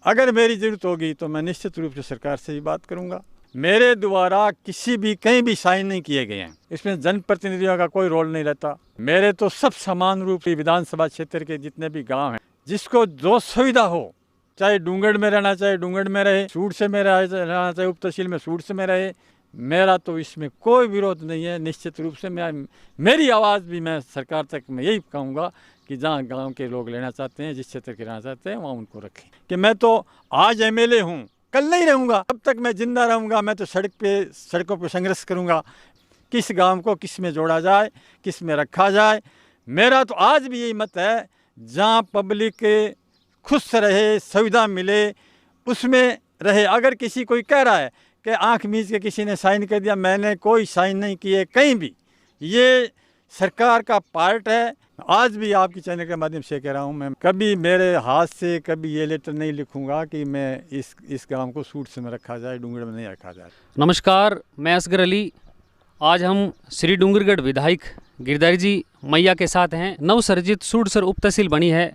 अगर मेरी ज़रूरत होगी तो मैं निश्चित रूप से सरकार से ही बात करूँगा। मेरे द्वारा किसी भी कहीं भी साइन नहीं किए गए हैं, इसमें जनप्रतिनिधियों का कोई रोल नहीं रहता। मेरे तो सब समान रूप से विधानसभा क्षेत्र के जितने भी गांव हैं, जिसको जो सुविधा हो, चाहे डूंगड़ में रहना चाहे डूंगड़ में रहे, सूट से में रहना चाहे उप तहसील में सूट से में रहे, मेरा तो इसमें कोई विरोध नहीं है। निश्चित रूप से मेरी आवाज़ भी मैं सरकार तक मैं यही कहूँगा कि जहाँ गांव के लोग लेना चाहते हैं, जिस क्षेत्र के रहना चाहते हैं, वहाँ उनको रखें। कि मैं तो आज एमएलए हूँ, कल नहीं रहूँगा। जब तक मैं जिंदा रहूँगा मैं तो सड़कों पर संघर्ष करूँगा, किस गांव को किस में जोड़ा जाए, किस में रखा जाए। मेरा तो आज भी यही मत है, जहाँ पब्लिक खुश रहे, सुविधा मिले, उसमें रहे। अगर किसी कोई कह रहा है कि आंख मीच के किसी ने साइन कर दिया, मैंने कोई साइन नहीं किए कहीं भी। ये सरकार का पार्ट है। आज भी आपकी चैनल के माध्यम से कह रहा हूँ, मैं कभी मेरे हाथ से कभी ये लेटर नहीं लिखूंगा कि मैं इस गांव को सूट से में रखा जाए, डूंगड़ में नहीं रखा जाए। नमस्कार, मैं असगर अली। आज हम श्री डूंगरगढ़ विधायक गिरधारी जी मैया के साथ हैं। नवसर्जित सूटसर उप तहसील बनी है,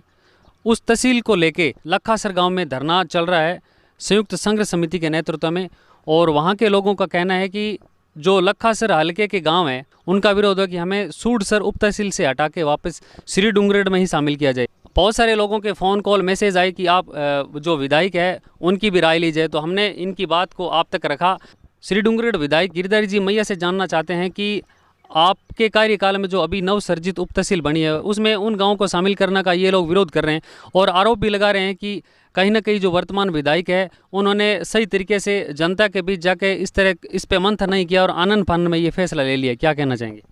उस तहसील को लेके लखासर गांव में धरना चल रहा है संयुक्त संघर्ष समिति के नेतृत्व में। और वहां के लोगों का कहना है कि जो लखासर हल्के के गांव हैं उनका विरोध है कि हमें सूटसर उप तहसील से हटा के वापस श्री डूंगरगढ़ में ही शामिल किया जाए। बहुत सारे लोगों के फ़ोन कॉल मैसेज आए कि आप जो विधायक है उनकी भी राय ली जाए, तो हमने इनकी बात को आप तक रखा। श्री डूंगरगढ़ विधायक गिरधारी जी मैया से जानना चाहते हैं कि आपके कार्यकाल में जो अभी नवसर्जित उप तहसील बनी है उसमें उन गाँवों को शामिल करने का ये लोग विरोध कर रहे हैं और आरोप भी लगा रहे हैं कि कहीं ना कहीं जो वर्तमान विधायक है उन्होंने सही तरीके से जनता के बीच जाके इस पे मंथन नहीं किया और आनंद फानन में ये फैसला ले लिया। क्या कहना चाहेंगे?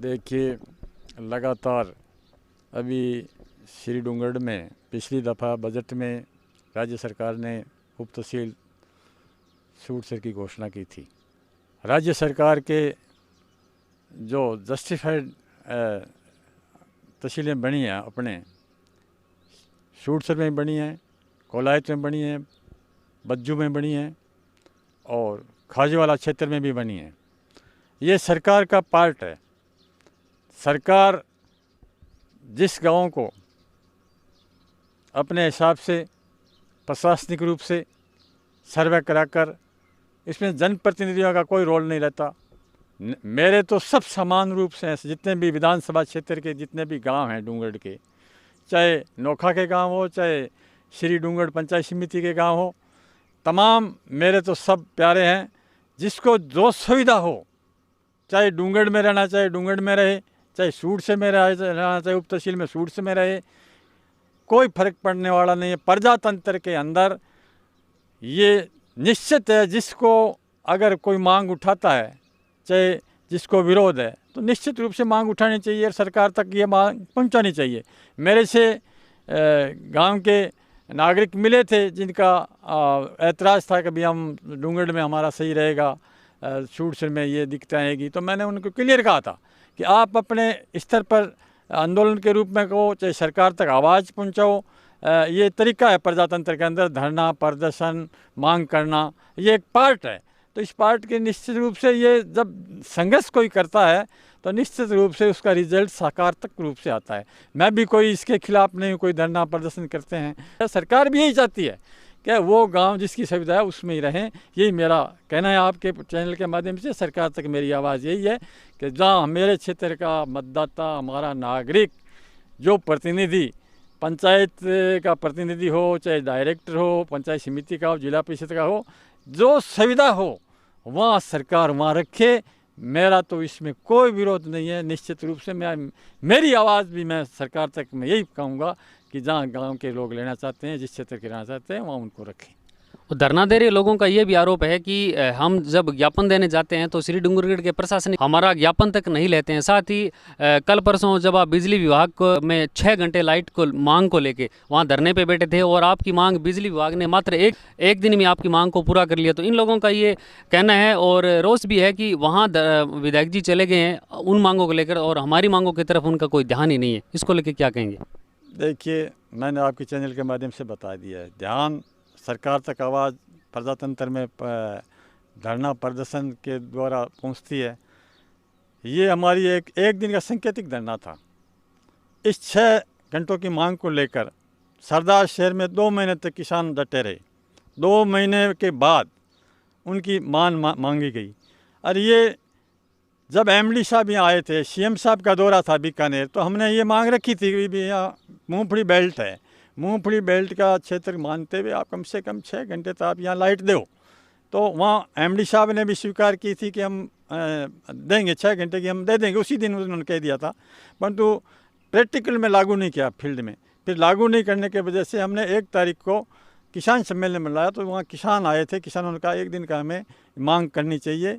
देखिए, लगातार अभी श्री डूंगरगढ़ में पिछली दफ़ा बजट में राज्य सरकार ने उप तहसील सूटसर की घोषणा की थी। राज्य सरकार के जो जस्टिफाइड तहसीलें बनी हैं, अपने सूटसर में बनी हैं, कोलायत में बनी है, बज्जू में बनी है और खाजीवाला क्षेत्र में भी बनी है। ये सरकार का पार्ट है। सरकार जिस गांव को अपने हिसाब से प्रशासनिक रूप से सर्वे कराकर, इसमें जनप्रतिनिधियों का कोई रोल नहीं रहता। मेरे तो सब समान रूप से जितने भी विधानसभा क्षेत्र के जितने भी गांव हैं डूंगरगढ़ के, चाहे नोखा के गांव हो, चाहे श्री डूंगरगढ़ पंचायत समिति के गांव हो, तमाम मेरे तो सब प्यारे हैं। जिसको जो सुविधा हो, चाहे डूंगरगढ़ में रहना चाहे डूंगरगढ़ में रहे, चाहे सूट से में रहना चाहे उप तहसील में सूट से में रहे, कोई फर्क पड़ने वाला नहीं है। प्रजातंत्र के अंदर ये निश्चित है, जिसको अगर कोई मांग उठाता है, चाहे जिसको विरोध है, तो निश्चित रूप से मांग उठानी चाहिए और सरकार तक ये मांग पहुंचानी चाहिए। मेरे से गांव के नागरिक मिले थे जिनका ऐतराज़ था कि भाई हम डूंगरगढ़ में हमारा सही रहेगा, सूटसर में ये दिक्कतें आएगी। तो मैंने उनको क्लियर कहा था कि आप अपने स्तर पर आंदोलन के रूप में कहो, चाहे सरकार तक आवाज़ पहुंचाओ। ये तरीका है प्रजातंत्र के अंदर, धरना, प्रदर्शन, मांग करना, ये एक पार्ट है। तो इस पार्ट के निश्चित रूप से ये जब संघर्ष कोई करता है तो निश्चित रूप से उसका रिजल्ट सकारात्मक रूप से आता है। मैं भी कोई इसके खिलाफ नहीं, कोई धरना प्रदर्शन करते हैं। सरकार भी यही चाहती है कि वो गांव जिसकी सुविधा है उसमें ही रहें। यही मेरा कहना है आपके चैनल के माध्यम से। सरकार तक मेरी आवाज़ यही है कि जहाँ मेरे क्षेत्र का मतदाता, हमारा नागरिक, जो प्रतिनिधि, पंचायत का प्रतिनिधि हो, चाहे डायरेक्टर हो, पंचायत समिति का हो, जिला परिषद का हो, जो सुविधा हो वहाँ सरकार वहाँ रखे। मेरा तो इसमें कोई विरोध नहीं है। निश्चित रूप से मेरी आवाज़ भी मैं सरकार तक मैं यही कहूँगा कि जहाँ गांव के लोग लेना चाहते हैं, जिस क्षेत्र के रहना चाहते हैं, वहाँ उनको रखें। धरना दे रहे लोगों का ये भी आरोप है कि हम जब ज्ञापन देने जाते हैं तो श्री डूंगरगढ़ के प्रशासन हमारा ज्ञापन तक नहीं लेते हैं। साथ ही कल परसों जब आप बिजली विभाग को में 6 घंटे लाइट को मांग को लेके वहाँ धरने पे बैठे थे और आपकी मांग बिजली विभाग ने मात्र एक दिन में आपकी मांग को पूरा कर लिया। तो इन लोगों का ये कहना है और रोष भी है कि वहाँ विधायक जी चले गए हैं उन मांगों को लेकर और हमारी मांगों की तरफ उनका कोई ध्यान ही नहीं है। इसको लेकर क्या कहेंगे? देखिए, मैंने आपके चैनल के माध्यम से बता दिया है, ध्यान सरकार तक आवाज़ प्रजातंत्र में धरना प्रदर्शन के द्वारा पहुंचती है। ये हमारी एक दिन का सांकेतिक धरना था। इस 6 घंटों की मांग को लेकर सरदार शहर में 2 महीने तक किसान डटे रहे। 2 महीने के बाद उनकी मांगी गई। और ये जब एमडी साहब यहाँ आए थे, सीएम साहब का दौरा था बीकानेर, तो हमने ये मांग रखी थी कि भी यहाँ मूंगफली बेल्ट है, मूंगफली बेल्ट का क्षेत्र मानते हुए आप कम से कम 6 घंटे तो आप यहाँ लाइट दो। तो वहाँ एमडी साहब ने भी स्वीकार की थी कि हम देंगे, 6 घंटे की हम दे देंगे, उसी दिन उन्होंने कह दिया था, परंतु प्रैक्टिकल में लागू नहीं किया फील्ड में। फिर लागू नहीं करने की वजह से हमने 1 तारीख को किसान सम्मेलन में लाया, तो वहाँ किसान आए थे। किसानों ने कहा 1 दिन का हमें मांग करनी चाहिए,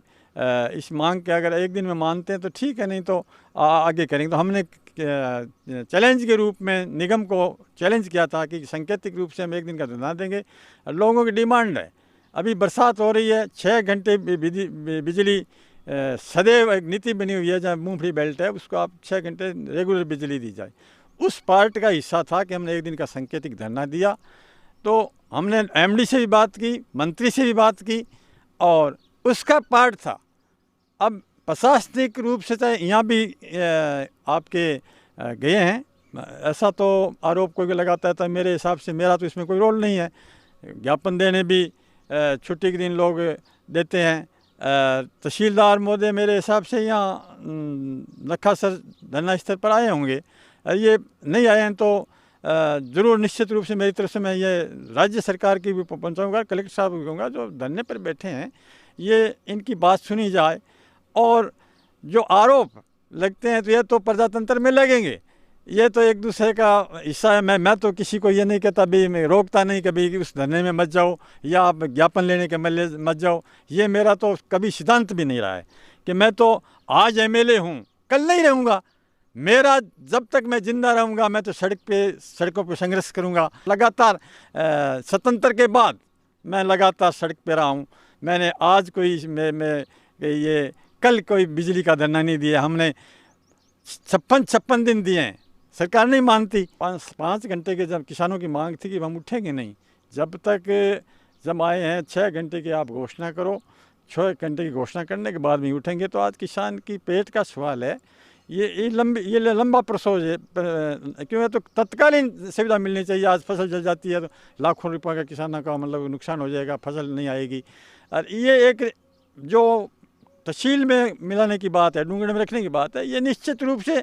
इस मांग के अगर 1 दिन में मानते हैं तो ठीक है, नहीं तो आगे करेंगे। तो हमने चैलेंज के रूप में निगम को चैलेंज किया था कि सांकेतिक रूप से हम 1 दिन का धरना देंगे। लोगों की डिमांड है, अभी बरसात हो रही है, 6 घंटे बिजली सदैव एक नीति बनी हुई है, जहाँ मूंगफली बेल्ट है उसको आप 6 घंटे रेगुलर बिजली दी जाए। उस पार्ट का हिस्सा था कि हमने 1 दिन का सांकेतिक धरना दिया। तो हमने एमडी से भी बात की, मंत्री से भी बात की, और उसका पार्ट था। अब प्रशासनिक रूप से चाहे यहाँ भी आपके गए हैं, ऐसा तो आरोप कोई लगाता है, तो मेरे हिसाब से मेरा तो इसमें कोई रोल नहीं है। ज्ञापन देने भी छुट्टी के दिन लोग देते हैं। तहसीलदार महोदय मेरे हिसाब से यहाँ लखासर धरना स्थल पर आए होंगे, ये नहीं आए हैं तो ज़रूर निश्चित रूप से मेरी तरफ से मैं ये राज्य सरकार की भी पहुँचाऊँगा, कलेक्टर साहब को कहूँगा जो धरने पर बैठे हैं, ये इनकी बात सुनी जाए। और जो आरोप लगते हैं तो ये तो प्रजातंत्र में लगेंगे, ये तो एक दूसरे का हिस्सा है। मैं तो किसी को ये नहीं कहता भी, मैं रोकता नहीं कभी कि उस धरने में मत जाओ या आप ज्ञापन लेने के मत जाओ। ये मेरा तो कभी सिद्धांत भी नहीं रहा है कि मैं तो आज एमएलए हूँ, कल नहीं रहूँगा। मेरा जब तक मैं जिंदा रहूँगा मैं तो सड़कों पे संघर्ष करूँगा। लगातार स्वतंत्र के बाद मैं लगातार सड़क पे रहा हूँ। मैंने आज कोई ये कल कोई बिजली का धरना नहीं दिया, हमने 56 दिन दिए हैं, सरकार नहीं मानती। 5 घंटे के जब किसानों की मांग थी कि हम उठेंगे नहीं, जब आए हैं 6 घंटे की आप घोषणा करो, 6 घंटे की घोषणा करने के बाद भी उठेंगे। तो आज किसान की पेट का सवाल है, ये लंबा प्रोसेस है। क्यों है तो तत्कालीन सुविधा मिलनी चाहिए। आज फसल जल जाती है तो लाखों रुपए का किसानों का मतलब नुकसान हो जाएगा, फसल नहीं आएगी। और ये एक जो तहसील में मिलाने की बात है, डूंगरगढ़ में रखने की बात है, ये निश्चित रूप से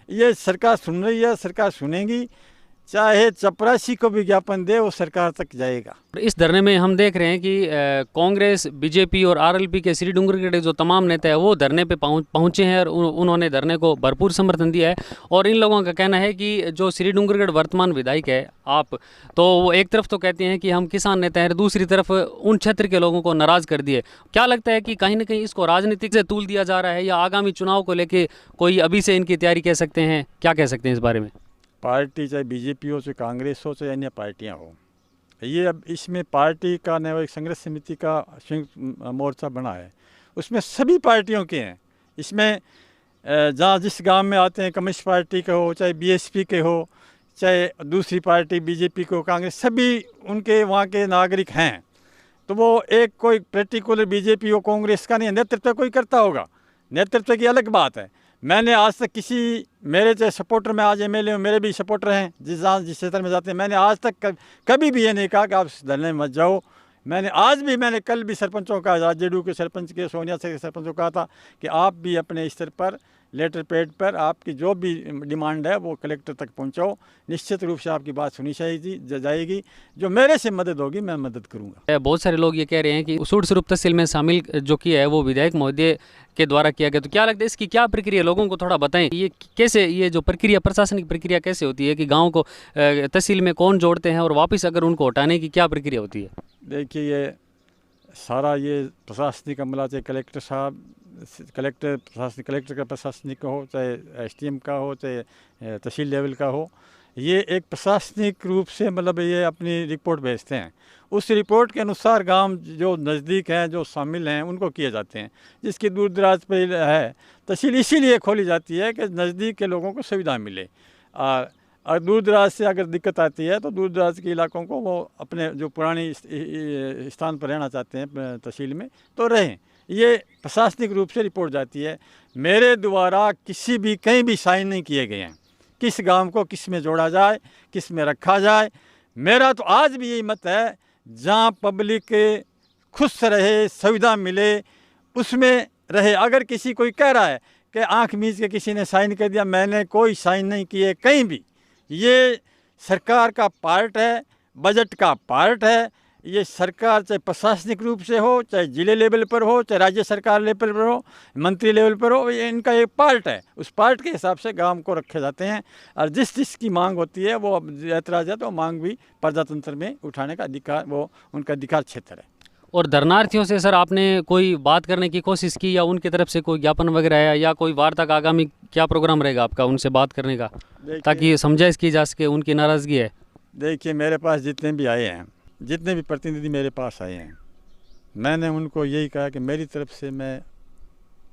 ये सरकार सुन रही है, सरकार सुनेगी। चाहे चपरासी को विज्ञापन दे, वो सरकार तक जाएगा। इस धरने में हम देख रहे हैं कि कांग्रेस, बीजेपी और आरएलपी के श्री डूंगरगढ़ के जो तमाम नेता है वो धरने पे पहुंचे हैं और उन्होंने धरने को भरपूर समर्थन दिया है। और इन लोगों का कहना है कि जो श्री डूंगरगढ़ वर्तमान विधायक है आप, तो वो एक तरफ तो कहते हैं कि हम किसान नेता हैं, दूसरी तरफ उन क्षेत्र के लोगों को नाराज़ कर दिए। क्या लगता है कि कहीं ना कहीं इसको राजनीतिक से तूल दिया जा रहा है, या आगामी चुनाव को लेकर कोई अभी से इनकी तैयारी कह सकते हैं? क्या कह सकते हैं इस बारे में? पार्टी चाहे बीजेपी हो, चाहे कांग्रेस हो, चाहे अन्य पार्टियां हो, ये अब इसमें पार्टी का न एक संघर्ष समिति का संयुक्त मोर्चा बना है, उसमें सभी पार्टियों के हैं। इसमें जहाँ जिस गांव में आते हैं, कम्युनिस्ट पार्टी के हो, चाहे बीएसपी के हो, चाहे दूसरी पार्टी बीजेपी को, कांग्रेस, सभी उनके वहाँ के नागरिक हैं। तो वो एक कोई पर्टिकुलर बीजेपी हो, कांग्रेस का नहीं, नेतृत्व कोई करता होगा, नेतृत्व की अलग बात है। मैंने आज तक मेरे चाहे सपोर्टर में आज एमएलए हूँ, मेरे भी सपोर्टर हैं जिस क्षेत्र में जाते हैं, मैंने आज तक कभी भी ये नहीं कहा कि आप धरने में मत जाओ। मैंने कल भी सरपंचों का, जेडू के सरपंच के, सोनिया से सरपंच को कहा था कि आप भी अपने स्तर पर लेटर पैड पर आपकी जो भी डिमांड है वो कलेक्टर तक पहुंचाओ। निश्चित रूप से आपकी बात सुनी जाएगी, जो मेरे से मदद होगी मैं मदद करूंगा। बहुत सारे लोग ये कह रहे हैं कि सूड उप तहसील में शामिल जो किया है वो विधायक महोदय के द्वारा किया गया, तो क्या लगता है इसकी क्या प्रक्रिया, लोगों को थोड़ा बताएं। ये कैसे, ये जो प्रक्रिया, प्रशासनिक प्रक्रिया कैसे होती है कि गाँव को तहसील में कौन जोड़ते हैं और वापस अगर उनको हटाने की क्या प्रक्रिया होती है? देखिए, ये सारा ये प्रशासनिक अमला, चाहे कलेक्टर साहब, कलेक्टर का प्रशासनिक हो, चाहे एसडीएम का हो, चाहे तहसील लेवल का हो, ये एक प्रशासनिक रूप से मतलब ये अपनी रिपोर्ट भेजते हैं। उस रिपोर्ट के अनुसार गांव जो नज़दीक हैं, जो शामिल हैं, उनको किए जाते हैं। जिसकी दूर दराज पर है तहसील इसीलिए खोली जाती है कि नज़दीक के लोगों को सुविधा मिले। और दूर दराज से अगर दिक्कत आती है तो दूर दराज के इलाकों को वो अपने जो पुरानी स्थान पर रहना चाहते हैं तहसील में तो रहें। ये प्रशासनिक रूप से रिपोर्ट जाती है। मेरे द्वारा किसी भी कहीं भी साइन नहीं किए गए हैं किस गांव को किस में जोड़ा जाए, किस में रखा जाए। मेरा तो आज भी यही मत है, जहाँ पब्लिक खुश रहे, सुविधा मिले, उसमें रहे। अगर किसी कोई कह रहा है कि आंख मीच के किसी ने साइन कर दिया, मैंने कोई साइन नहीं किए कहीं भी। ये सरकार का पार्ट है, बजट का पार्ट है। ये सरकार चाहे प्रशासनिक रूप से हो, चाहे जिले लेवल पर हो, चाहे राज्य सरकार लेवल पर हो, मंत्री लेवल पर हो, ये इनका एक पार्ट है। उस पार्ट के हिसाब से गांव को रखे जाते हैं, और जिस जिसकी मांग होती है वो ऐतराज है तो मांग भी प्रजातंत्र में उठाने का अधिकार, वो उनका अधिकार क्षेत्र है। और धरनार्थियों से सर आपने कोई बात करने की कोशिश की, या उनकी तरफ से कोई ज्ञापन वगैरह है, या कोई वार्ता का आगामी क्या प्रोग्राम रहेगा आपका उनसे बात करने का, ताकि समझाइश की जा सके उनकी नाराज़गी है? देखिए, मेरे पास जितने भी आए हैं, जितने भी प्रतिनिधि मेरे पास आए हैं, मैंने उनको यही कहा कि मेरी तरफ से मैं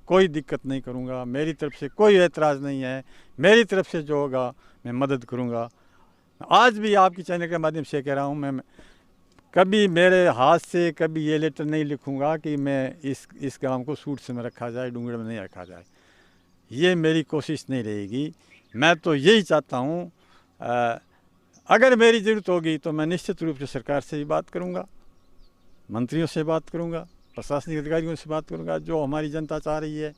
कोई दिक्कत नहीं करूंगा, मेरी तरफ से कोई ऐतराज़ नहीं है, मेरी तरफ से जो होगा मैं मदद करूंगा। आज भी आपकी चैनल के माध्यम से कह रहा हूं, मैं कभी मेरे हाथ से कभी ये लेटर नहीं लिखूंगा कि मैं इस गांव को सूट में रखा जाए, डूंगड़ में नहीं रखा जाए। ये मेरी कोशिश नहीं रहेगी। मैं तो यही चाहता हूँ, अगर मेरी ज़रूरत होगी तो मैं निश्चित रूप से सरकार से भी बात करूँगा, मंत्रियों से बात करूँगा, प्रशासनिक अधिकारियों से बात करूँगा। जो हमारी जनता चाह रही है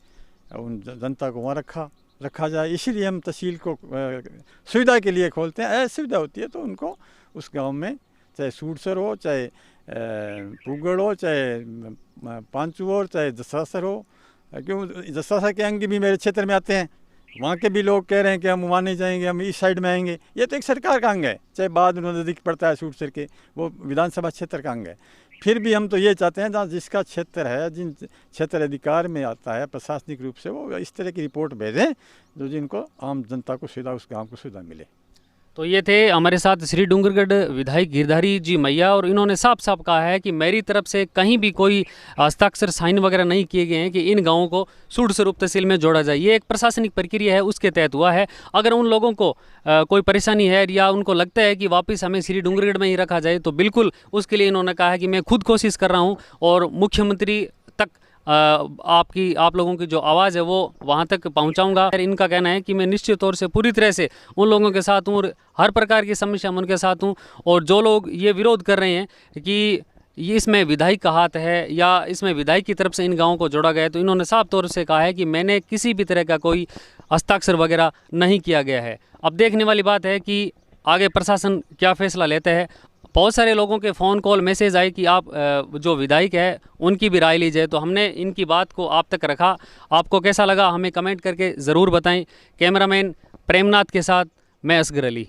उन जनता को वहाँ रखा जाए। इसीलिए हम तहसील को सुविधा के लिए खोलते हैं। असुविधा होती है तो उनको उस गांव में, चाहे सूटसर हो, चाहे पुगड़ हो, चाहे पांचू हो, चाहे जसासर हो, क्यों जसासर के अंग भी मेरे क्षेत्र में आते हैं। वहाँ के भी लोग कह रहे हैं कि हम वहाँ नहीं जाएंगे, हम इस साइड में आएंगे। ये तो एक सरकार का अंग है, चाहे बाद में नज़दीक पड़ता है सूटसर के, वो विधानसभा क्षेत्र का अंग है। फिर भी हम तो ये चाहते हैं जहाँ जिसका क्षेत्र है, जिन क्षेत्र अधिकार में आता है प्रशासनिक रूप से, वो इस तरह की रिपोर्ट भेजें जो जिनको आम जनता को सुविधा, उस गाँव को सुविधा मिले। तो ये थे हमारे साथ श्री डूंगरगढ़ विधायक गिरधारी जी मैया, और इन्होंने साफ साफ कहा है कि मेरी तरफ से कहीं भी कोई हस्ताक्षर साइन वगैरह नहीं किए गए हैं कि इन गांवों को सूटसर उप तहसील में जोड़ा जाए। ये एक प्रशासनिक प्रक्रिया है, उसके तहत हुआ है। अगर उन लोगों को कोई परेशानी है या उनको लगता है कि वापस हमें श्री डूंगरगढ़ में ही रखा जाए, तो बिल्कुल उसके लिए इन्होंने कहा है कि मैं खुद कोशिश कर रहा हूँ और मुख्यमंत्री तक आप लोगों की जो आवाज़ है वो वहाँ तक पहुँचाऊँगा। इनका कहना है कि मैं निश्चित तौर से पूरी तरह से उन लोगों के साथ हूँ और हर प्रकार की समस्या में उनके साथ हूँ। और जो लोग ये विरोध कर रहे हैं कि ये इसमें विधायक का हाथ है या इसमें विधायक की तरफ से इन गाँवों को जोड़ा गया है, तो इन्होंने साफ तौर से कहा है कि मैंने किसी भी तरह का कोई हस्ताक्षर वगैरह नहीं किया गया है। अब देखने वाली बात है कि आगे प्रशासन क्या फैसला लेता है। बहुत सारे लोगों के फ़ोन कॉल मैसेज आए कि आप जो विधायक है उनकी भी राय ली जाए, तो हमने इनकी बात को आप तक रखा। आपको कैसा लगा हमें कमेंट करके ज़रूर बताएं। कैमरामैन प्रेमनाथ के साथ मैं असगर अली।